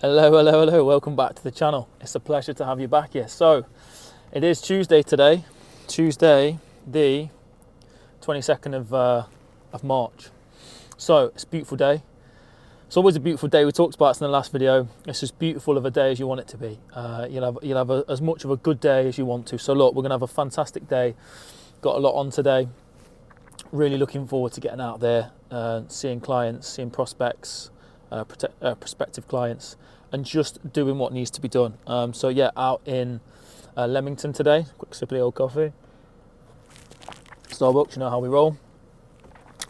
Hello, welcome back to the channel. It's a pleasure to have you back here. So, it is Tuesday today, Tuesday the 22nd of March. So, it's a beautiful day. It's always a beautiful day. We talked about it in the last video. It's as beautiful of a day as you want it to be. You'll have as much of a good day as you want to. So look, we're going to have a fantastic day. Got a lot on today. Really looking forward to getting out there, seeing clients, seeing prospects, prospective clients, and just doing what needs to be done. So yeah, out in Leamington today. Quick sip of the old coffee. Starbucks, you know how we roll.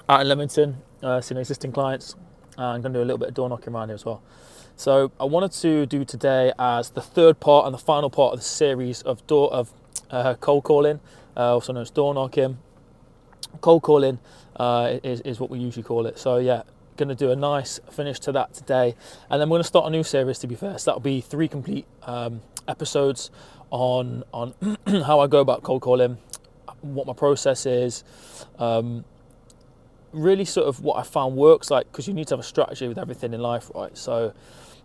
Out in Leamington, seeing existing clients. I'm going to do a little bit of door knocking around here as well. So I wanted to do today as the third part and the final part of the series of cold calling, also known as door knocking. Cold calling is what we usually call it. So yeah, going to do a nice finish to that today, and then we're going to start a new series, to be fair. So that'll be 3 complete episodes on how I go about cold calling, what my process is, really sort of what I found works, like, because you need to have a strategy with everything in life, right? So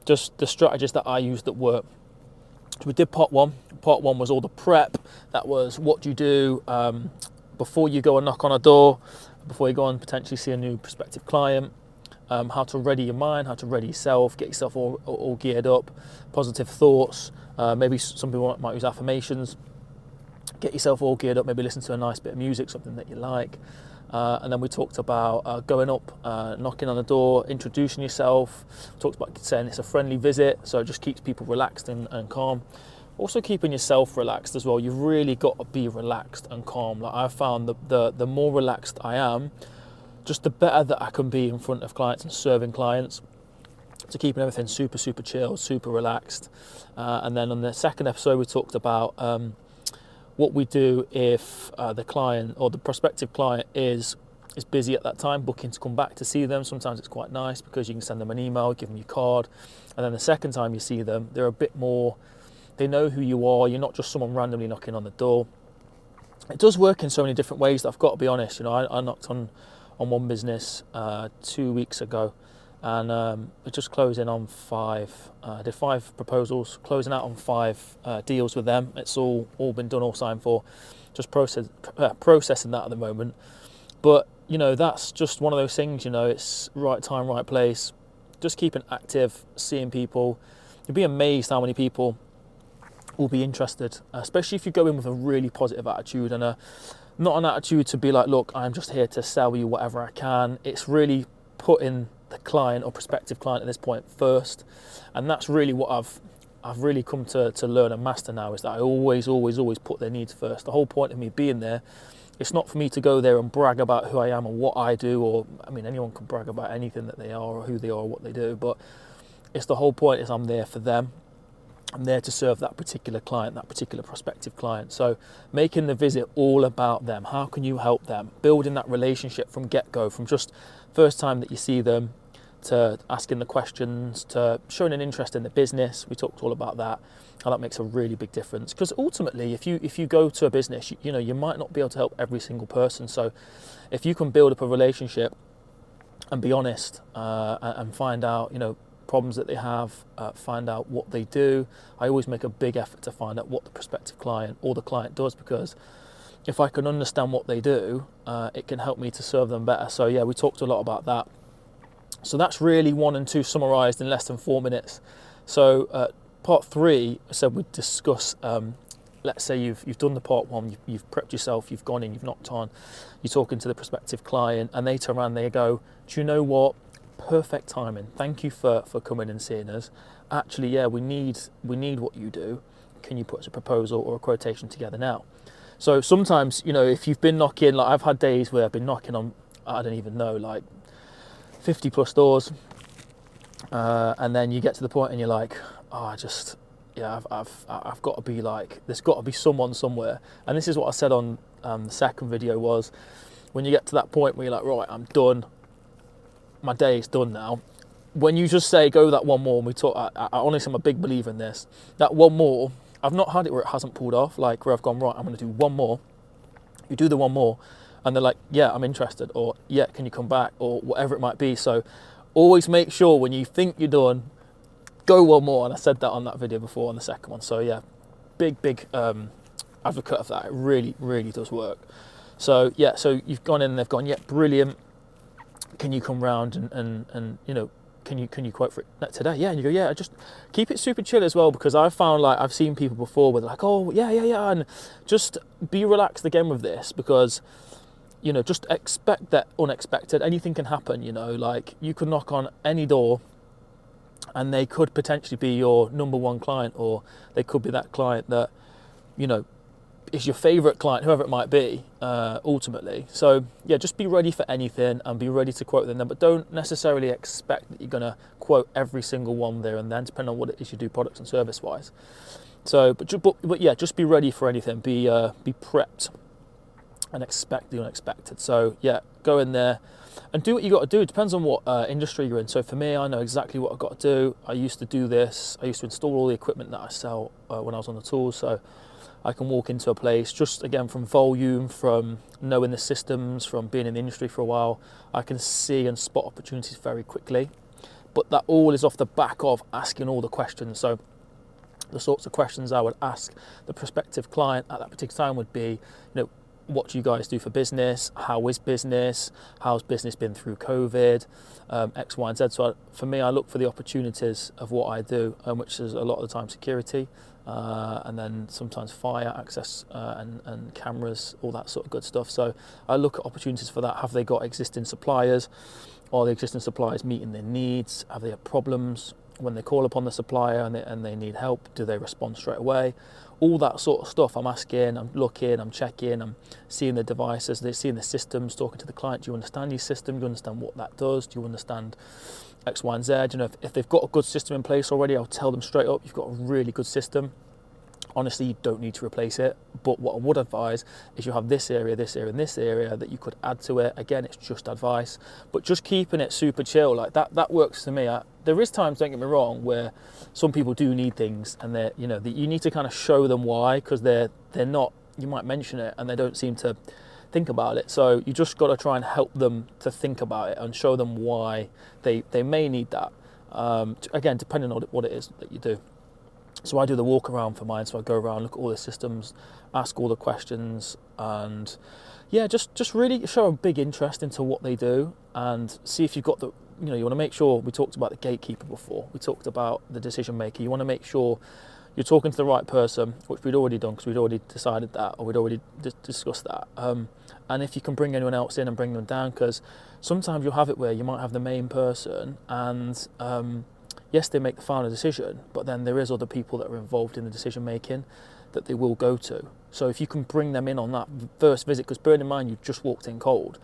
just the strategies that I use that work. So we did part one. Part one was all the prep. That was what do you do before you go and knock on a door, before you go and potentially see a new prospective client, how to ready your mind, how to ready yourself, get yourself all geared up, positive thoughts, maybe some people might use affirmations, get yourself all geared up, maybe listen to a nice bit of music, something that you like. And then we talked about going up, knocking on the door, introducing yourself. We talked about saying it's a friendly visit, so it just keeps people relaxed and calm. Also keeping yourself relaxed as well. You've really got to be relaxed and calm. Like, I've found the more relaxed I am, just the better that I can be in front of clients and serving clients. So keeping everything super chill, super relaxed. And then on the second episode, we talked about what we do if the client or the prospective client is busy at that time, booking to come back to see them. Sometimes it's quite nice because you can send them an email, give them your card, and then the second time you see them, they're a bit more, they know who you are. You're not just someone randomly knocking on the door. It does work in so many different ways that I've got to be honest. You know, I knocked on one business 2 weeks ago, and it just closing on 5. I did 5 proposals, closing out on 5 deals with them. It's all been done, all signed for. Just processing that at the moment. But you know, that's just one of those things. You know, it's right time, right place. Just keeping active, seeing people. You'd be amazed how many people will be interested, especially if you go in with a really positive attitude and not an attitude to be like, look, I'm just here to sell you whatever I can. It's really putting the client or prospective client at this point first, and that's really what I've really come to learn and master now, is that I always put their needs first. The whole point of me being there, it's not for me to go there and brag about who I am and what I do, or I mean, anyone can brag about anything that they are or who they are or what they do, but it's the whole point is I'm there for them. I'm there to serve that particular client, that particular prospective client. So making the visit all about them. How can you help them? Building that relationship from get-go, from just first time that you see them, to asking the questions, to showing an interest in the business. We talked all about that, how that makes a really big difference. Because ultimately, if you go to a business, you know, you might not be able to help every single person. So if you can build up a relationship and be honest and find out, you know, problems that they have, find out what they do. I always make a big effort to find out what the prospective client or the client does, because if I can understand what they do, it can help me to serve them better. So yeah, we talked a lot about that. So that's really 1 and 2 summarized in less than 4 minutes. So part 3, I said we'd discuss, let's say you've done the part 1, you've prepped yourself, you've gone in, you've knocked on, you're talking to the prospective client, and they turn around and they go, do you know what? Perfect timing. Thank you for coming and seeing us. Actually, yeah, we need what you do. Can you put a proposal or a quotation together now? So sometimes, you know, if you've been knocking, like I've had days where I've been knocking on, I don't even know, like 50 plus doors, and then you get to the point and you're like, oh, I've got to be like, there's got to be someone somewhere. And this is what I said on the second video, was when you get to that point where you're like, right, I'm done. My day is done now. When you just say go that one more, and we talk, I honestly am a big believer in this, that one more, I've not had it where it hasn't pulled off, like where I've gone, right, I'm going to do one more. You do the one more and they're like, yeah, I'm interested, or yeah, can you come back, or whatever it might be. So always make sure when you think you're done, go one more, and I said that on that video before on the second one. So yeah, big advocate of that. It really does work. So yeah, so you've gone in and they've gone, yeah, brilliant, can you come round and you know, can you quote for it today? Yeah. And you go, yeah. Just keep it super chill as well, because I've found, like, I've seen people before with like, oh yeah, and just be relaxed again with this, because, you know, just expect that unexpected, anything can happen. You know, like, you could knock on any door and they could potentially be your number one client, or they could be that client that, you know, is your favourite client, whoever it might be, ultimately. So yeah, just be ready for anything and be ready to quote them then, but don't necessarily expect that you're going to quote every single one there and then, depending on what it is you do products and service wise. So but yeah, just be ready for anything, be prepped and expect the unexpected. So yeah, go in there and do what you got to do. It depends on what industry you're in. So for me, I know exactly what I've got to do. I used to do this. I used to install all the equipment that I sell when I was on the tools. So I can walk into a place, just again from volume, from knowing the systems, from being in the industry for a while, I can see and spot opportunities very quickly. But that all is off the back of asking all the questions. So the sorts of questions I would ask the prospective client at that particular time would be, you know, what do you guys do for business? How is business? How's business been through COVID? X, Y, and Z. So for me, I look for the opportunities of what I do, which is a lot of the time security, and then sometimes fire access and cameras, all that sort of good stuff. So I look at opportunities for that. Have they got existing suppliers? Are the existing suppliers meeting their needs? Have they had problems when they call upon the supplier and they need help? Do they respond straight away? All that sort of stuff I'm asking, I'm looking, I'm checking, I'm seeing the devices, they're seeing the systems, talking to the client. Do you understand your system? Do you understand what that does? Do you understand X, Y, and Z? You know, if they've got a good system in place already, I'll tell them straight up, you've got a really good system. Honestly, you don't need to replace it, but what I would advise is you have this area, and this area that you could add to it. Again, it's just advice, but just keeping it super chill, like that works for me. There is times, don't get me wrong, where some people do need things, and they're, you know, you need to kind of show them why, because they're not. You might mention it, and they don't seem to think about it. So you just got to try and help them to think about it and show them why they may need that. Again, depending on what it is that you do. So I do the walk around for mine. So I go around, look at all the systems, ask all the questions, and yeah, just really show a big interest into what they do, and see if you've got the, you know, you want to make sure, we talked about the gatekeeper before, we talked about the decision maker. You want to make sure you're talking to the right person, which we'd already done because we'd already decided that, or we'd already discussed that. And if you can bring anyone else in and bring them down, because sometimes you'll have it where you might have the main person and yes, they make the final decision, but then there is other people that are involved in the decision making that they will go to. So if you can bring them in on that first visit, because bear in mind you've just walked in cold,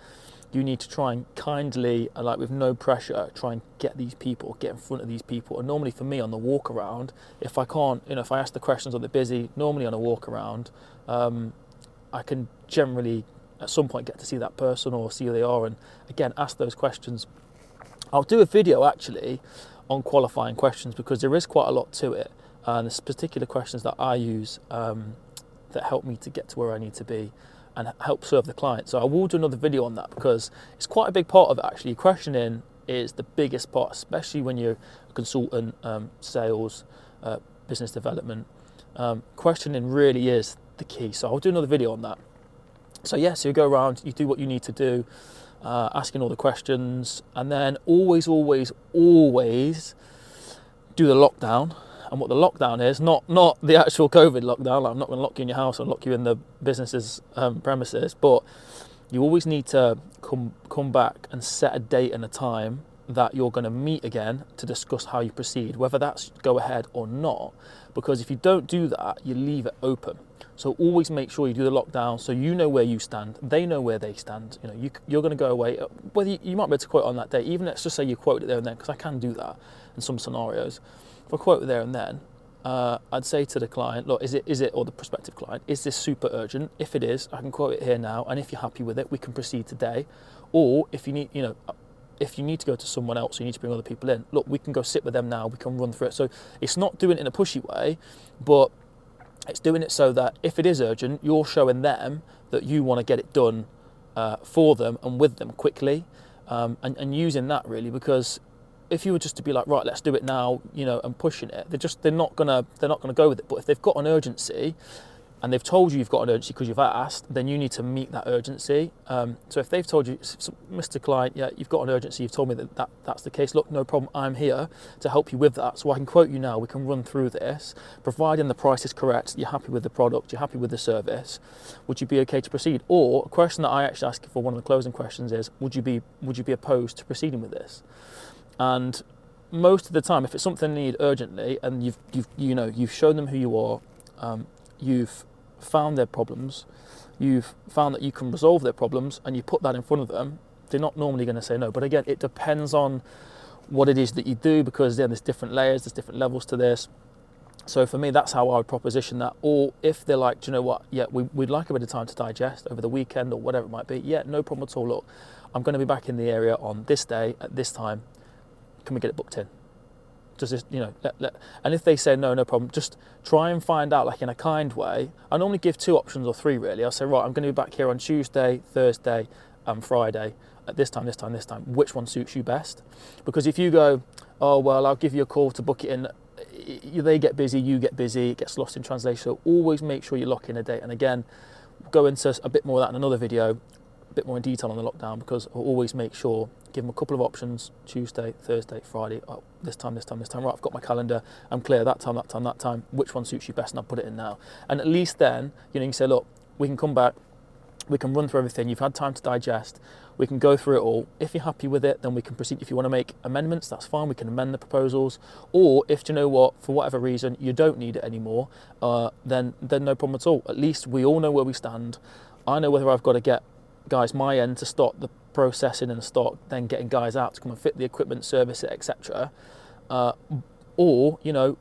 you need to try and kindly, like with no pressure, try and get these people, get in front of these people. And normally for me on the walk around, if I can't, you know, if I ask the questions or they're busy, normally on a walk around, I can generally at some point get to see that person or see who they are, and again ask those questions. I'll do a video actually on qualifying questions, because there is quite a lot to it, and there's particular questions that I use that help me to get to where I need to be and help serve the client. So I will do another video on that, because it's quite a big part of it actually. Questioning is the biggest part, especially when you're a consultant, sales, business development. Questioning really is the key. So I'll do another video on that. So yeah, so you go around, you do what you need to do, asking all the questions, and then always do the lockdown. And what the lockdown is, not the actual COVID lockdown, like I'm not going to lock you in your house or lock you in the business's premises, but you always need to come back and set a date and a time that you're going to meet again to discuss how you proceed, whether that's go ahead or not, because if you don't do that, you leave it open. So always make sure you do the lockdown, so you know where you stand, they know where they stand. You know, you're going to go away, whether you might be able to quote on that day, even let's just say you quote it there and then, because I can do that in some scenarios. If I quote it there and then, I'd say to the client, look, is it, or the prospective client, is this super urgent? If it is, I can quote it here now, and if you're happy with it, we can proceed today. Or if you need, you know, if you need to go to someone else, you need to bring other people in, look, we can go sit with them now, we can run through it. So it's not doing it in a pushy way, but it's doing it so that if it is urgent, you're showing them that you want to get it done for them and with them quickly, and using that really, because if you were just to be like, right, let's do it now, you know, and pushing it, they're not gonna go with it. But if they've got an urgency, and they've told you you've got an urgency because you've asked, then you need to meet that urgency. So if they've told you, Mr. Client, yeah, you've got an urgency, you've told me that's the case, look, no problem, I'm here to help you with that. So I can quote you now, we can run through this, providing the price is correct, you're happy with the product, you're happy with the service, would you be okay to proceed? Or a question that I actually ask for one of the closing questions is, would you be opposed to proceeding with this? And most of the time, if it's something they need urgently, and you've shown them who you are, you've found their problems, you've found that you can resolve their problems, and you put that in front of them, they're not normally going to say no. But again, it depends on what it is that you do, because then there's different layers, there's different levels to this. So for me, that's how I would proposition that. Or if they're like, do you know what, yeah, we'd like a bit of time to digest over the weekend or whatever it might be, yeah, no problem at all, look, I'm going to be back in the area on this day at this time, can we get it booked in? Just, you know, and if they say no problem, just try and find out, like in a kind way. I normally give 2 options or 3 really. I'll say, right, I'm going to be back here on Tuesday, Thursday and Friday at this time. Which one suits you best? Because if you go, oh, well, I'll give you a call to book it in, they get busy, you get busy, it gets lost in translation. So always make sure you lock in a date. And again, go into a bit more of that in another video, a bit more in detail on the lockdown, because I'll always make sure, give them a couple of options, Tuesday, Thursday, Friday, oh, this time, right, I've got my calendar, I'm clear, that time, which one suits you best, and I'll put it in now. And at least then, you know, you can say, look, we can come back, we can run through everything, you've had time to digest, we can go through it all. If you're happy with it, then we can proceed. If you want to make amendments, that's fine, we can amend the proposals. Or if, you know what, for whatever reason, you don't need it anymore, then no problem at all. At least we all know where we stand. I know whether I've got to get guys my end to start the processing and start then getting guys out to come and fit the equipment, service it, etc. Or, you know,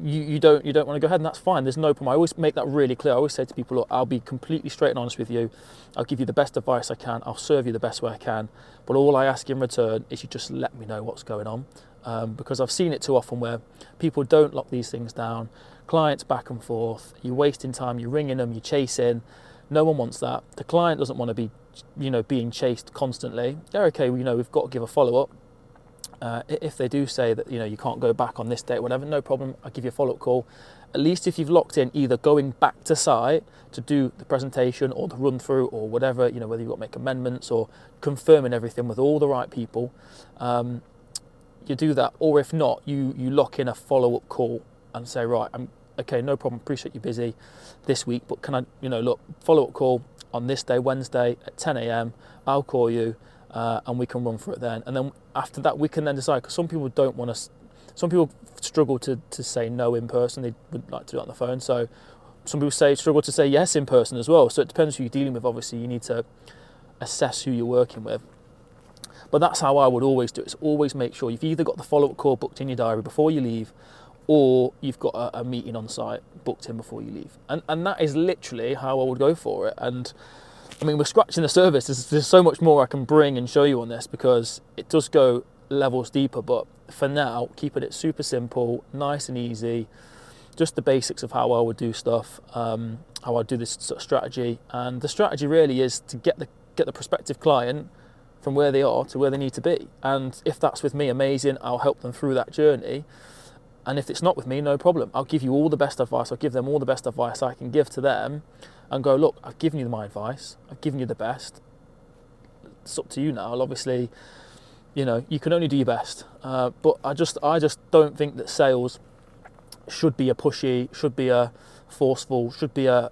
you don't want to go ahead, and that's fine, there's no problem. I always make that really clear. I always say to people, look, I'll be completely straight and honest with you, I'll give you the best advice I can, I'll serve you the best way I can, but all I ask in return is you just let me know what's going on, because I've seen it too often where people don't lock these things down, clients back and forth, you're wasting time, you're ringing them, you're chasing. No one wants that. The client doesn't want to be, you know, being chased constantly. They're okay, you know, we've got to give a follow-up. If they do say that, you know, you can't go back on this date, whatever, no problem, I'll give you a follow-up call. At least if you've locked in either going back to site to do the presentation or the run-through or whatever, you know, whether you've got to make amendments or confirming everything with all the right people, you do that. Or if not, you lock in a follow-up call and say, right, okay, no problem, appreciate you're busy this week, but can I, you know, look, follow-up call on this day, Wednesday at 10 a.m, I'll call you, and we can run through it then. And then after that, we can then decide, because some people don't want to, some people struggle to say no in person, they would like to do it on the phone. So some people struggle to say yes in person as well. So it depends who you're dealing with. Obviously, you need to assess who you're working with. But that's how I would always do it. It's always make sure you've either got the follow-up call booked in your diary before you leave, or you've got a meeting on site booked in before you leave. And that is literally how I would go for it. And I mean, we're scratching the surface. There's so much more I can bring and show you on this, because it does go levels deeper. But for now, keeping it super simple, nice and easy, just the basics of how I would do stuff, how I do this sort of strategy. And the strategy really is to get the prospective client from where they are to where they need to be. And if that's with me, amazing, I'll help them through that journey. And if it's not with me, no problem. I'll give you all the best advice. I'll give them all the best advice I can give to them, and go, look, I've given you my advice. I've given you the best. It's up to you now. Obviously, you know, you can only do your best. But I just don't think that sales should be a pushy, should be a forceful, should be a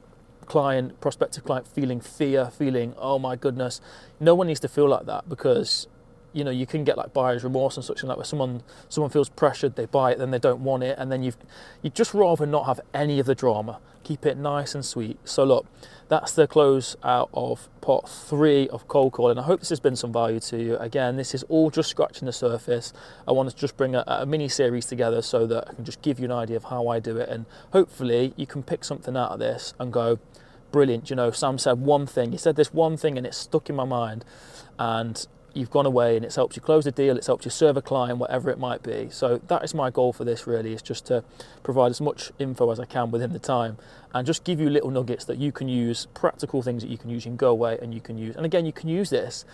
prospective client feeling fear, feeling, oh my goodness. No one needs to feel like that, because you know, you can get like buyer's remorse and such, and like where someone feels pressured, they buy it, then they don't want it, and then you'd just rather not have any of the drama. Keep it nice and sweet. So look, that's the close out of part 3 of cold calling. I hope this has been some value to you. Again, this is all just scratching the surface. I want to just bring a mini series together so that I can just give you an idea of how I do it, and hopefully you can pick something out of this and go, brilliant, you know, Sam said one thing, he said this one thing and it stuck in my mind, and you've gone away and it's helped you close a deal, it's helped you serve a client, whatever it might be. So that is my goal for this, really, is just to provide as much info as I can within the time and just give you little nuggets that you can use, practical things that you can use. You can go away and you can use, and again, you can use this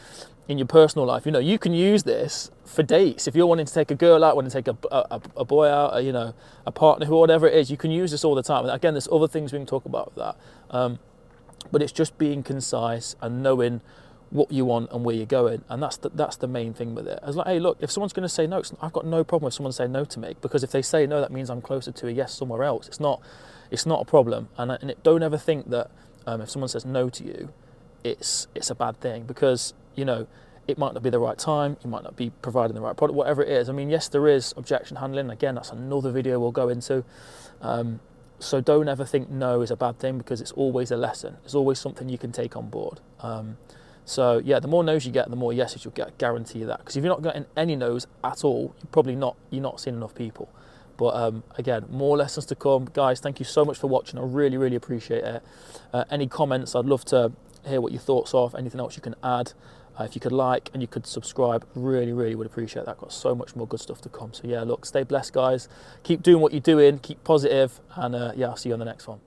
in your personal life. You know, you can use this for dates. If you're wanting to take a girl out, wanting to take a boy out, you know, a partner, who, whatever it is, you can use this all the time. And again, there's other things we can talk about with that. But it's just being concise and knowing what you want and where you're going, and that's the main thing with it. It's like, hey, look, if someone's going to say no, I've got no problem with someone saying no to me, because if they say no, that means I'm closer to a yes somewhere else. It's not a problem, and don't ever think that if someone says no to you, it's a bad thing, because you know it might not be the right time, you might not be providing the right product, whatever it is. I mean, yes, there is objection handling. Again, that's another video we'll go into. So don't ever think no is a bad thing, because it's always a lesson. It's always something you can take on board. So yeah, the more no's you get, the more yeses you'll get. I guarantee you that. Because if you're not getting any no's at all, you're not seeing enough people. But again, more lessons to come, guys. Thank you so much for watching. I really, really appreciate it. Any comments? I'd love to hear what your thoughts are. If anything else you can add. If you could like and you could subscribe, really, really would appreciate that. I've got so much more good stuff to come. So yeah, look, stay blessed, guys. Keep doing what you're doing. Keep positive, and yeah, I'll see you on the next one.